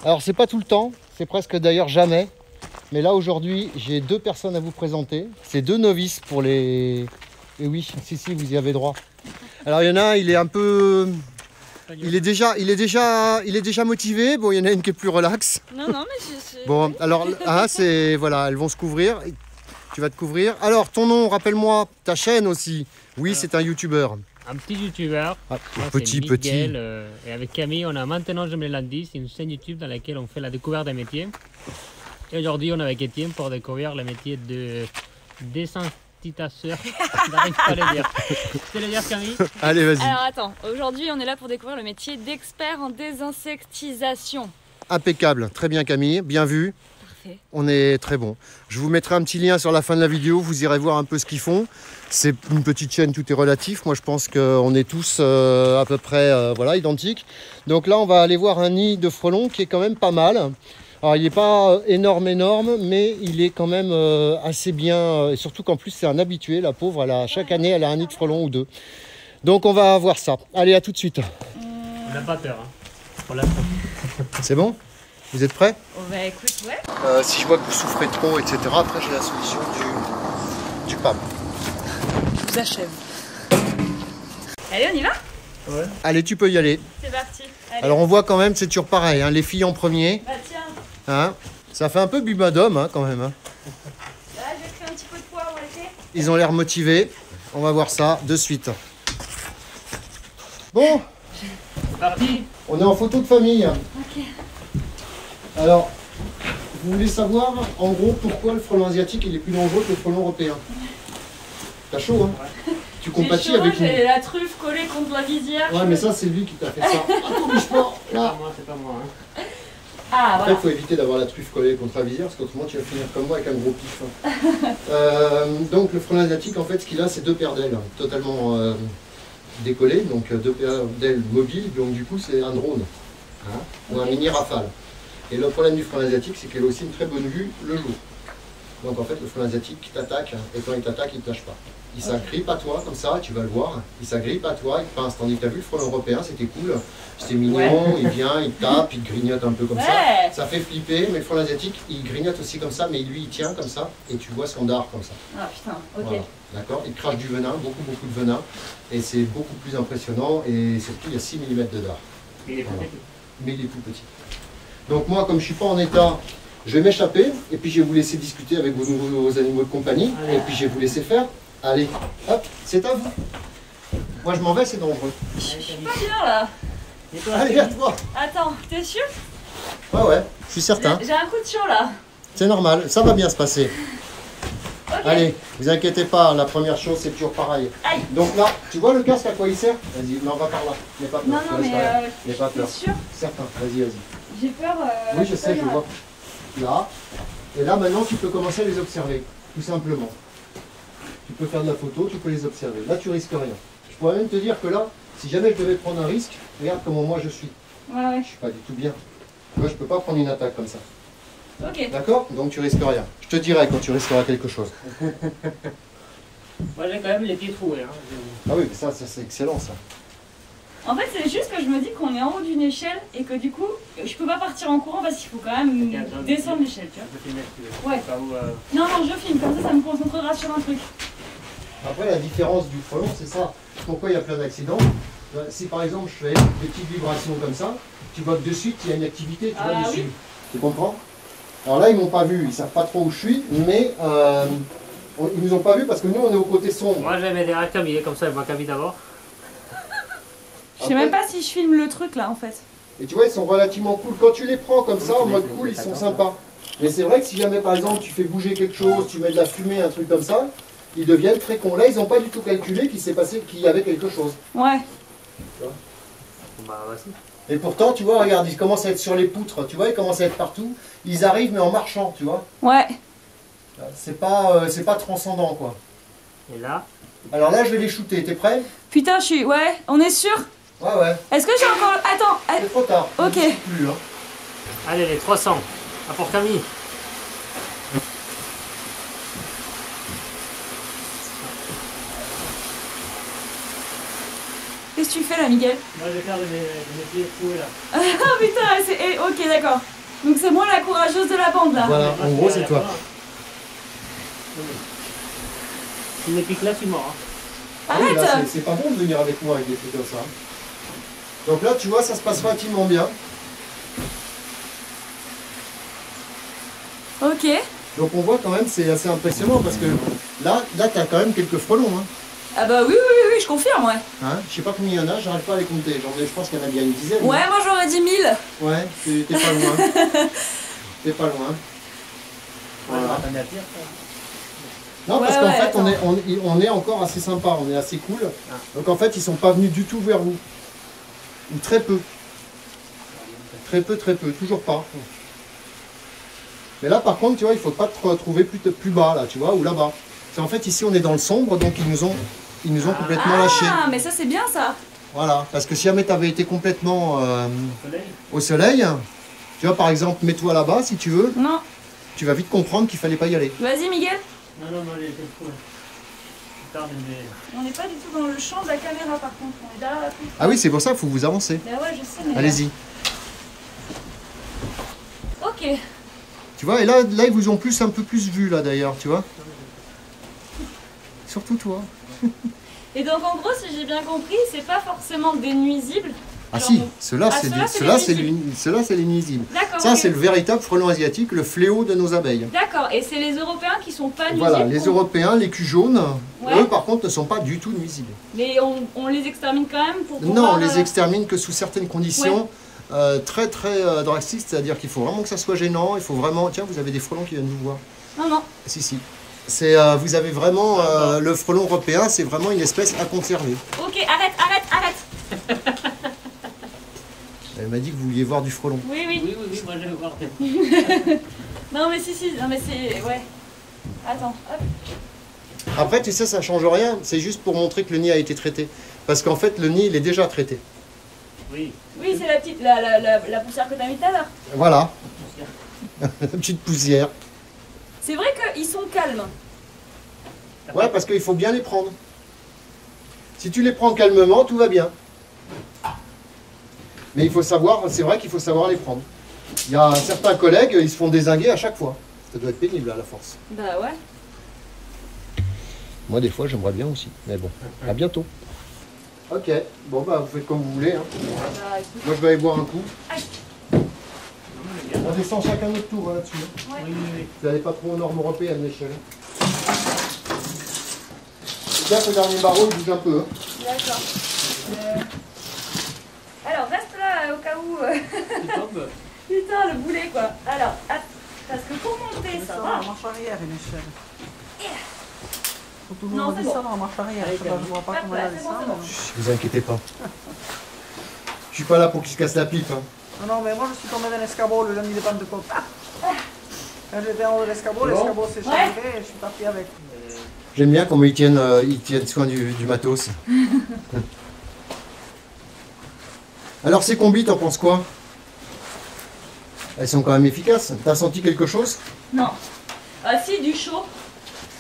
Alors c'est pas tout le temps, c'est presque d'ailleurs jamais. Mais là aujourd'hui, j'ai 2 personnes à vous présenter. C'est 2 novices pour les... Et oui, si, vous y avez droit. Alors il y en a un, il est un peu... Il est déjà motivé. Bon, il y en a une qui est plus relax. Non, mais je... Bon, alors, c'est... Voilà, elles vont se couvrir. Tu vas te couvrir. Alors, ton nom, rappelle-moi, ta chaîne aussi. Oui, c'est un youtubeur. Un petit youtubeur. Ah, petit. Et avec Camille, on a Maintenant Je me l'Andis, c'est une chaîne YouTube dans laquelle on fait la découverte des métiers. Et aujourd'hui, on est avec Étienne pour découvrir le métier de désensitisateur. Je n'arrive pas à le dire. Tu sais le dire, Camille? Allez, vas-y. Alors attends, aujourd'hui on est là pour découvrir le métier d'expert en désinsectisation. Impeccable. Très bien, Camille. Bien vu. Parfait. On est très bon. Je vous mettrai un petit lien sur la fin de la vidéo. Vous irez voir un peu ce qu'ils font. C'est une petite chaîne, tout est relatif. Moi, je pense qu'on est tous à peu près voilà, identiques. Donc là, on va aller voir un nid de frelons qui est quand même pas mal. Alors, il n'est pas énorme, mais il est quand même assez bien. Et surtout qu'en plus, c'est un habitué. La pauvre, chaque année, elle a un nid de frelons ou 2. Donc, on va voir ça. Allez, à tout de suite. On n'a pas peur. Hein. Pour l'instant. C'est bon? Vous êtes prêts? Oh bah écoute, ouais. Si je vois que vous souffrez trop, etc., après, j'ai la solution du PAM. Je vous achève. Allez, on y va? Ouais. Allez, tu peux y aller. C'est parti. Allez. Alors, on voit quand même, c'est toujours pareil. Hein, les filles en premier. Bah tiens. Hein, ça fait un peu bubadome hein, quand même. Hein. Là, j'ai pris un petit peu de poids, on va laisser. Ils ont l'air motivés. On va voir ça de suite. Bon, C'est parti. on est en photo de famille. Ok. Alors, vous voulez savoir en gros pourquoi le frelon asiatique il est plus dangereux que le frelon européen? T'as chaud, hein? Ouais. Tu compatis J'ai chaud, avec nous. j'ai la truffe collée contre la visière. Ouais, mais ça, c'est lui qui t'a fait ça. Attends, bouge pas. C'est pas Là. moi, c'est pas moi. Hein. Ah, Après, voilà. il faut éviter d'avoir la truffe collée contre la visière, parce qu'autrement, tu vas finir comme moi avec un gros pif. Donc, le frelon asiatique, en fait, ce qu'il a, c'est 2 paires d'ailes totalement décollées, donc 2 paires d'ailes mobiles, donc du coup, c'est un drone, hein, ou un mini rafale. Et le problème du frelon asiatique, c'est qu'il a aussi une très bonne vue le jour. Donc, en fait, le frelon asiatique t'attaque, et quand il t'attaque, il ne te lâche pas. Il s'agrippe à toi, comme ça, tu vas le voir, il s'agrippe à toi, il te pince. Tandis que tu as vu le frelon européen, c'était cool, c'était mignon, Ouais. il vient, il tape, il grignote un peu comme ça. Ouais. Ça fait flipper, mais le frelon asiatique, il grignote aussi comme ça, mais lui, il tient comme ça, et tu vois son dard comme ça. Ah putain, ok. Voilà. D'accord? Il crache du venin, beaucoup de venin, et c'est beaucoup plus impressionnant, et surtout, il y a 6 mm de dard. Il est Voilà. petit. Mais il est tout petit. Donc moi, comme je ne suis pas en état, je vais m'échapper, et puis je vais vous laisser discuter avec vos nouveaux animaux de compagnie, et puis je vais vous laisser faire. Allez, hop, c'est à vous. Moi, je m'en vais, c'est dangereux. Je suis pas bien là. Et toi, Allez, à toi. Attends, t'es sûr? Ouais, je suis certain. J'ai un coup de chaud là. C'est normal, ça va bien se passer. Ok. Allez, vous inquiétez pas, la première chose, c'est toujours pareil. Aïe. Donc là, tu vois le casque à quoi il sert? Vas-y, non, va par là. N'aie pas peur. Non, tu mais restes derrière. N'aie pas t'es peur. sûr? Certain, vas-y. J'ai peur. Oui, je sais, je vois. Là. Et là, maintenant, tu peux commencer à les observer, tout simplement. Tu peux faire de la photo, tu peux les observer. Là, tu risques rien. Je pourrais même te dire que là, si jamais je devais prendre un risque, regarde comment moi je suis. Ouais. Je suis pas du tout bien. Moi, je peux pas prendre une attaque comme ça. Ok. D'accord? Donc, tu risques rien. Je te dirai quand tu risqueras quelque chose. moi j'ai quand même les pieds troués. Hein. Ah oui, mais ça c'est excellent, ça. En fait, c'est juste que je me dis qu'on est en haut d'une échelle et que du coup, je peux pas partir en courant parce qu'il faut quand même descendre l'échelle, tu vois. Je peux filmer si tu veux. Ouais. Au cas où, Non, je filme, comme ça me concentrera sur un truc. Après, la différence du frelon, c'est ça. Pourquoi il y a plein d'accidents? Si par exemple, je fais des petites vibrations comme ça, tu vois que de suite, il y a une activité, tu vois, dessus. Oui. Tu comprends? Alors là, ils m'ont pas vu, ils savent pas trop où je suis, mais ils nous ont pas vu parce que nous, on est au côté sombre. Moi j'aime derrière Camille, comme ça elle voit Camille d'abord. Je sais même pas si je filme le truc là en fait. Et tu vois, ils sont relativement cool. Quand tu les prends comme ça, en mode cool, ils sont sympas. Mais c'est vrai que si jamais, par exemple, tu fais bouger quelque chose, tu mets de la fumée, un truc comme ça, ils deviennent très cons. Là, ils n'ont pas du tout calculé qu'il s'est passé, qu'il y avait quelque chose. Ouais. Bah vas-y. Et pourtant, tu vois, regarde, ils commencent à être sur les poutres, tu vois, ils commencent à être partout. Ils arrivent, mais en marchant, tu vois. Ouais. C'est pas transcendant, quoi. Et là, Alors là, je vais les shooter. T'es prêt? Putain, je suis. Ouais, on est sûr? Ouais. Est-ce que j'ai encore. Attends. C'est trop tard. Ok. Je ne sais plus, hein. allez les 300. Ah pour Camille. Qu'est-ce que tu fais là, Miguel? Moi je vais faire de mes pieds troués là. Ah putain, c'est. Ok, d'accord. Donc c'est moi la courageuse de la bande là. Voilà, en gros c'est toi. Tu me piques là, tu mords. Ah oui, là, Arrête. c'est pas bon de venir avec moi avec des trucs comme ça. Donc là, tu vois, ça se passe relativement bien. Ok. Donc on voit quand même, c'est assez impressionnant parce que là tu as quand même quelques frelons. Hein. Ah bah oui, je confirme, ouais. Hein, je sais pas combien il y en a, j'arrive pas à les compter. Je pense qu'il y en a bien une dizaine. Ouais, moi j'aurais dit 1000. Ouais, t'es pas loin. T'es pas loin. Voilà. Non, parce Ouais, qu'en ouais, fait, attends. on est encore assez sympa, on est assez cool. Donc en fait, ils sont pas venus du tout vers vous. Ou très peu. Très peu, toujours pas. Mais là, par contre, tu vois, il faut pas te retrouver plus bas, là, tu vois, ou là-bas. C'est en fait, ici, on est dans le sombre, donc ils nous ont complètement lâchés. Ah, mais ça c'est bien ça. Voilà, parce que si jamais tu avais été complètement au soleil, tu vois, par exemple, mets-toi là-bas, si tu veux, Non. tu vas vite comprendre qu'il fallait pas y aller. Vas-y Miguel. Non, j'ai fait le coup. On n'est pas du tout dans le champ de la caméra par contre, on est derrière la poutre. Ah oui, c'est pour ça, il faut vous avancer. Bah ouais, je sais, mais... Allez-y. Ok. Tu vois, et là, ils vous ont un peu plus vu, là, d'ailleurs, tu vois. Surtout toi. Et donc en gros, si j'ai bien compris, c'est pas forcément des nuisibles. Ah Genre, si, ceux-là, ceux-là, c'est les nuisibles. D'accord. Ça, ok. c'est le véritable frelon asiatique, le fléau de nos abeilles. D'accord, et c'est les Européens qui sont pas nuisibles. Voilà, les Européens, les culs jaunes, Ouais. eux, par contre, ne sont pas du tout nuisibles. Mais on les extermine quand même pour Non, pouvoir... on les extermine que sous certaines conditions très drastiques, c'est-à-dire qu'il faut vraiment que ça soit gênant, il faut vraiment... Tiens, vous avez des frelons qui viennent vous voir. Non. Si. Vous avez vraiment... le frelon européen, c'est vraiment une espèce à conserver. Ok, arrête. Elle m'a dit que vous vouliez voir du frelon. Oui, Oui, moi je vais voir. Non mais si, non mais c'est... Ouais. Attends, hop. Après, tu sais, ça change rien, c'est juste pour montrer que le nid a été traité. Parce qu'en fait, le nid, il est déjà traité. Oui. Oui, c'est la petite... La poussière que t'as mis tout à l'heure. Voilà. La petite poussière. C'est vrai qu'ils sont calmes. Ouais, parce qu'il faut bien les prendre. Si tu les prends calmement, tout va bien. Mais il faut savoir, c'est vrai qu'il faut savoir les prendre. Il y a certains collègues, ils se font dézinguer à chaque fois. Ça doit être pénible à la force. Bah ouais. Moi, des fois, j'aimerais bien aussi. Mais bon, à bientôt. Ok, bon bah vous faites comme vous voulez. Hein. Bah écoute... Moi, je vais aller boire un coup. Aïe. On descend chacun notre tour là-dessus. Ouais. Oui. Vous n'allez pas trop aux normes européennes, l'échelle. C'est bien que le dernier barreau, il bouge un peu. Hein. D'accord. Alors, reste là au cas où... Tu tombes. Putain, le boulet quoi. Alors, parce que pour monter, ça va. En marche arrière, une échelle. Faut toujours Non, c'est descendre en marche arrière. Allez, Je sais pas, je vois pas Hop comment là, la c'est bon, descendre. Vous inquiétez pas. Je suis pas là pour qu'il se casse la pipe. Hein. Non, mais moi je suis tombé dans l'escabeau le lundi de Pentecôte. Quand j'étais en haut de l'escabeau, Bon. l'escabeau s'est changé et je suis parti avec. J'aime bien comment ils tiennent soin du matos. Alors ces combis, t'en penses quoi? Elles sont quand même efficaces. T'as senti quelque chose? Non. Ah si, du chaud.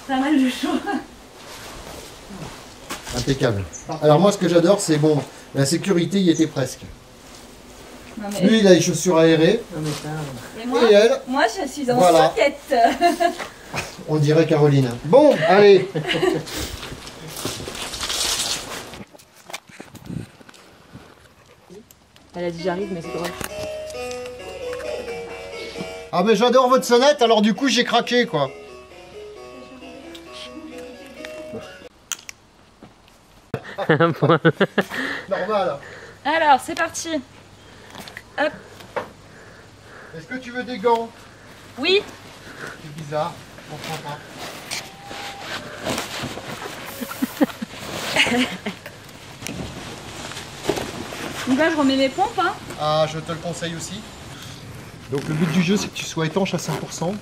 Pas mal de chaud. Impeccable. Alors moi ce que j'adore c'est bon, la sécurité y était presque. Non, mais... Lui il a les chaussures aérées Non mais ça... Et moi, et elle, moi je suis en Voilà. soquette. on dirait Caroline. Bon, allez. Elle a dit j'arrive mais c'est drôle. Ah mais j'adore votre sonnette alors du coup j'ai craqué quoi. Normal. Alors, c'est parti. Hop. Est-ce que tu veux des gants? Oui. C'est bizarre, je comprends pas. Donc là, je remets mes pompes. Hein. Ah, je te le conseille aussi. Donc le but du jeu, c'est que tu sois étanche à 100%. Ok.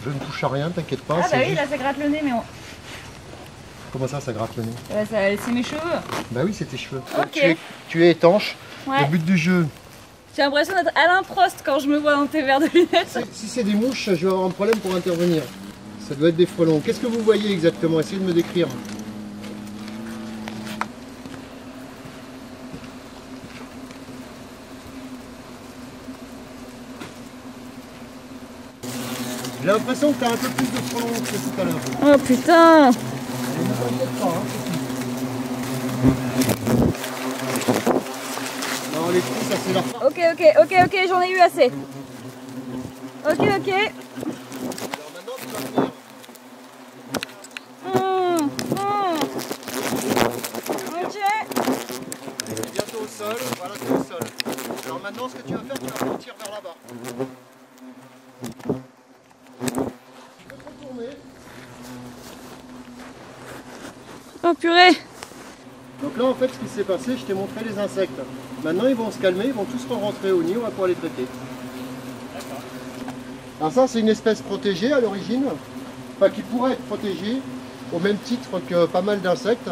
Je ne touche à rien, t'inquiète pas. Ah c'est bah oui, juste- là, ça gratte le nez, mais Comment ça gratte le nez? c'est mes cheveux. Bah oui, c'est tes cheveux. Ok. Tu es étanche. Ouais. Le but du jeu, J'ai l'impression d'être Alain Prost quand je me vois dans tes verres de lunettes. si c'est des mouches, je vais avoir un problème pour intervenir. Ça doit être des frelons. Qu'est-ce que vous voyez exactement? Essayez de me décrire. J'ai l'impression que tu as un peu plus de frelons que tout à l'heure. Oh putain! Ne t'inquiète pas, hein. Non, les trous, ça c'est la fin. Ok, j'en ai eu assez. Ok. Alors maintenant, tu vas venir. Ok. Bientôt au sol, voilà, c'est au sol. Alors maintenant, ce que tu vas faire, tu vas partir vers là-bas. Tu peux te retourner. Oh purée! Donc là, en fait, ce qui s'est passé, je t'ai montré les insectes. Maintenant, ils vont se calmer, ils vont tous rentrer au nid, on va pouvoir les traiter. Alors ça, c'est une espèce protégée à l'origine, enfin qui pourrait être protégée au même titre que pas mal d'insectes.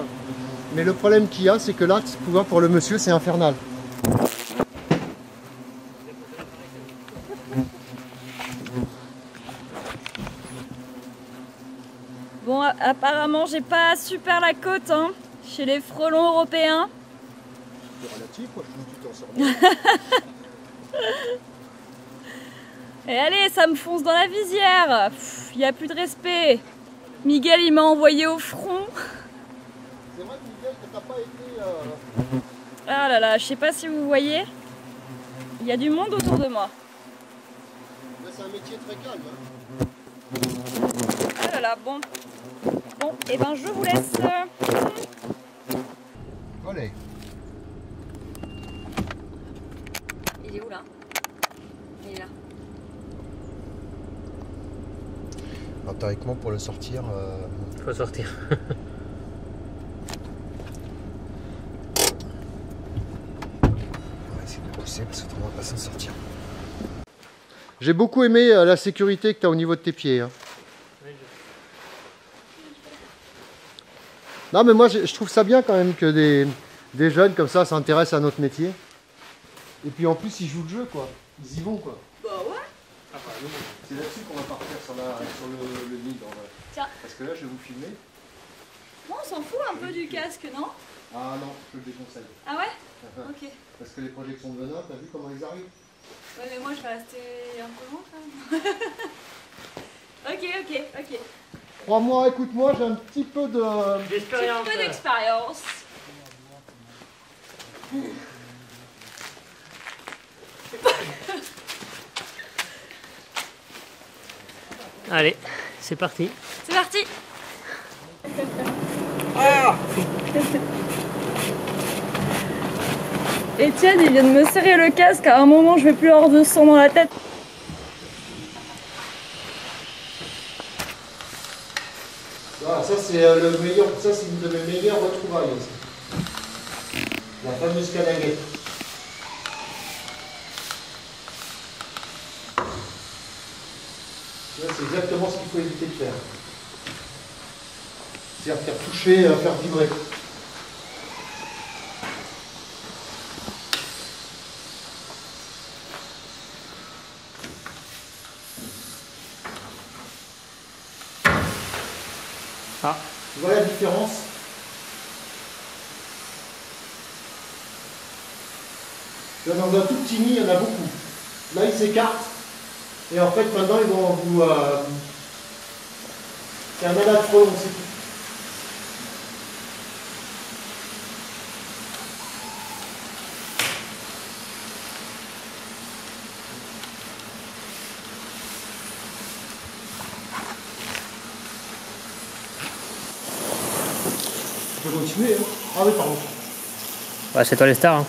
Mais le problème qu'il y a, c'est que là, pour le monsieur, c'est infernal. Bon, apparemment, j'ai pas super la cote hein, chez les frelons européens. C'est relatif, moi je trouve que tu t'en sors bien. Et allez, ça me fonce dans la visière. Il n'y a plus de respect. Miguel, il m'a envoyé au front. C'est vrai que Miguel, que t'as pas été... Ah là là, je sais pas si vous voyez. Il y a du monde autour de moi. Là, c'est un métier très calme. Hein. Ah là là, bon. Bon, et ben je vous laisse. Allez. Il est où là? Il est là. Alors, théoriquement, pour le sortir... Il faut sortir. On va essayer de pousser parce qu'on va pas s'en sortir. J'ai beaucoup aimé la sécurité que tu as au niveau de tes pieds. Hein. Non mais moi je trouve ça bien quand même que des jeunes comme ça s'intéressent à notre métier. Et puis en plus ils jouent le jeu quoi. Ils y vont quoi. Bah ouais. C'est là-dessus qu'on va partir sur le nid en vrai. Tiens. Parce que là je vais vous filmer. Bon, on s'en fout un peu du casque, non? Ah non, je le déconseille. Ah ouais? Ok. Parce que les projections de venin, t'as vu comment ils arrivent? Ouais, mais moi je vais rester un peu loin quand même. Ok. Crois-moi, écoute-moi, j'ai un petit peu de... D'expérience. Un peu d'expérience. Allez, c'est parti. C'est parti. Etienne, il vient de me serrer le casque. À un moment, je vais plus avoir de sang dans la tête. Voilà, ça c'est le meilleur, ça c'est une de mes meilleures retrouvailles aussi. La fameuse calinguette. Là, c'est exactement ce qu'il faut éviter de faire. C'est-à-dire faire toucher, faire vibrer. Ah. Tu vois la différence? Là, dans un tout petit nid, il y en a beaucoup. Là, ils s'écartent. Et en fait, maintenant, ils vont vous... c'est un amas de frelons, c'est tout. Tu peux continuer, hein? Ah oui, pardon. Ouais, c'est toi les stars. Hein.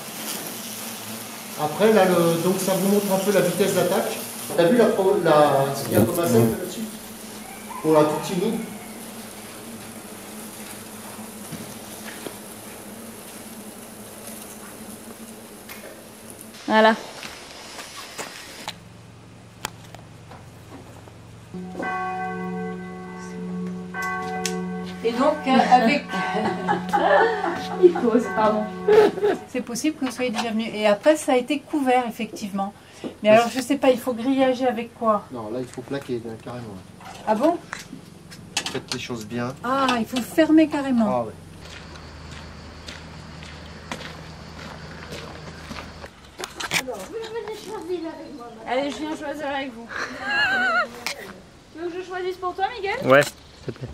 Après, là, donc ça vous montre un peu la vitesse d'attaque. T'as vu ce qu'il y a comme insecte là-dessus? Pour la tout petit nid. Voilà. Et donc, avec... Il cause, pardon. C'est possible que vous soyez déjà venu. Et après, ça a été couvert, effectivement. Mais alors, je sais pas, il faut grillager avec quoi? Non, là, il faut plaquer, carrément. Ah bon? Faites les choses bien. Ah, il faut fermer carrément. Ah ouais. Allez, je viens choisir avec vous. Tu veux que je choisisse pour toi, Miguel? Ouais, s'il te plaît.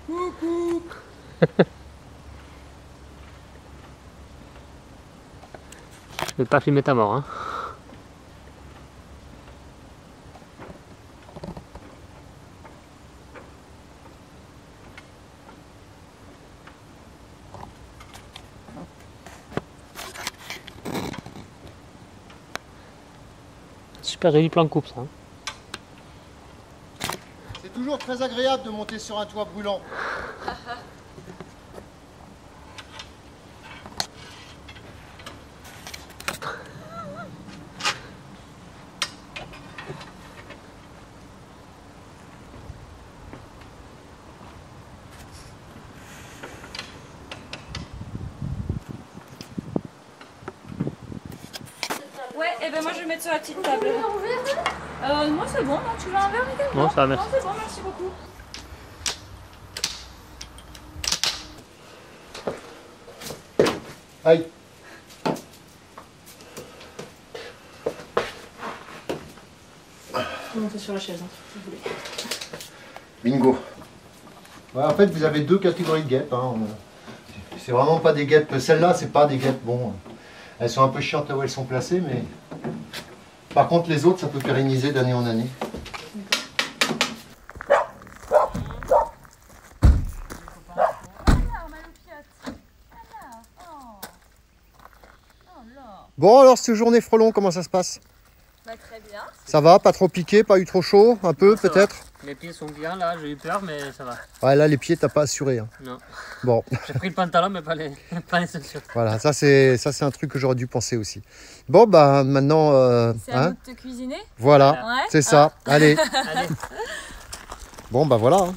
Coucou. Je vais pas filmer ta mort, hein. Super joli plan de coupe, ça. Hein. C'est toujours très agréable de monter sur un toit brûlant. Ouais, et ben moi je vais mettre sur la petite table. Moi c'est bon, non, tu veux un verre, Miguel? Non, ça va, merci. Non, c'est bon, merci beaucoup. Aïe. Je vais monter sur la chaise, hein, si vous voulez. Bingo. Ouais, en fait, vous avez deux catégories de guêpes. Hein. C'est vraiment pas des guêpes. Celles-là, c'est pas des guêpes. Bon, elles sont un peu chiantes là où elles sont placées, mais par contre, les autres, ça peut pérenniser d'année en année. Bon, alors, cette journée frelon, comment ça se passe? Bah, très bien. Ça va, pas trop piqué, pas eu trop chaud, un peu Ça peut-être? Les pieds sont bien là, j'ai eu peur, mais ça va. Ouais, là, les pieds, t'as pas assuré. Hein. Non. Bon, J'ai pris le pantalon, mais pas les chaussures. voilà, ça c'est un truc que j'aurais dû penser aussi. Bon, bah maintenant, C'est à hein, nous de te cuisiner? voilà, Ouais. c'est ça. Allez, Allez. bon, bah voilà. Hein.